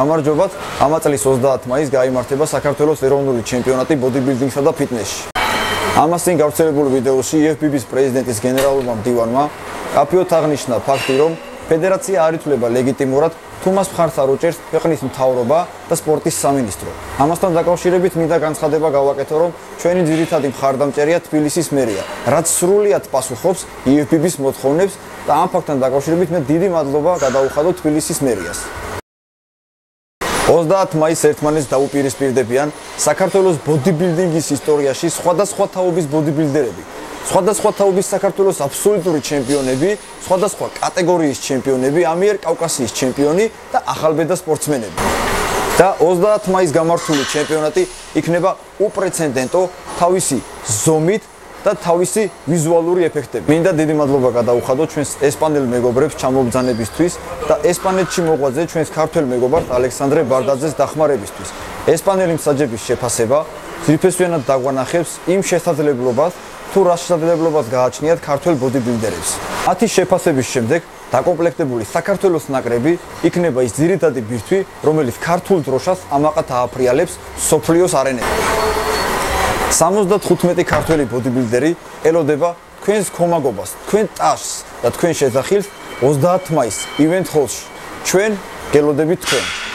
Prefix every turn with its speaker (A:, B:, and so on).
A: გამარჯობათ. Ამ წლის 30 მაისს გაიმართება საქართველოს ეროვნული ჩემპიონატი ბოდიბილდინგსა და ფიტნესში. ამას წინ გავრცელებულ ვიდეოში IFBB-ის პრეზიდენტის გენერალურმა მდივანმა კაფეოთ აღნიშნა ფაქტი, რომ ფედერაცია არ ითვლება ლეგიტიმურად თუ მას მხარს არ უჭერს ქვეყნის მთავრობა და სპორტის სამინისტრო. ამასთან დაკავშირებით მინდა განცხადება გავაკეთო, რომ ჩვენი ძირითადი მხარდამჭერია თბილისის მერია, რაც სრულიად პასუხობს IFBB-ის მოთხოვნებს და ამ ფაქტთან დაკავშირებით მე დიდი მადლობა გადაუხადო თბილისის მერიას. 30 მაისს ერთმანეთს დაუპირისპირდებიან საქართველოს ბოდიბილდინგის ისტორიაში სხვადასხვა თაობის ბოდიბილდერები, სხვადასხვა თაობის საქართველოს აბსოლუტური ჩემპიონები, სხვადასხვა კატეგორიის ჩემპიონები, ამიერკავკასიის ჩემპიონი და ახალბედა სპორტსმენები. და 30 მაისს გამართული ჩემპიონატი იქნება უპრეცედენტო თავისი ზომით და თავისი ვიზუალური ეფექტები. მინდა დიდი მადლობა გადაუხადო ჩვენს ესპანელ მეგობრებს ჩამობრძანებისთვის და ესპანეთში მოღვაწე ჩვენს ქართველ მეგობარს ალექსანდრე ბარდაძეს დახმარებისთვის. ესპანელი მსაჯების შეფასება ძირფესვიანად დაგვანახებს იმ შესაძლებლობას, თუ რა შესაძლებლობას გააჩნიათ ქართველ ბოდიბილდერებს. მათი შეფასების შემდეგ დაკომპლექტებული საქართველოს ნაკრები იქნება ის ძირითადი ბირთვი, რომელიც ქართულ დროშას ამაყად ააფრიალებს სოფლიოს არენაზე. 75 ქართველი ბოდიბილდერი ელოდება თქვენს ქომაგობას, თქვენ ტაშს და თქვენ შეძახილს 30 მაისს ივენთ ჰოლში. ჩვენ გელოდებით თქვენ.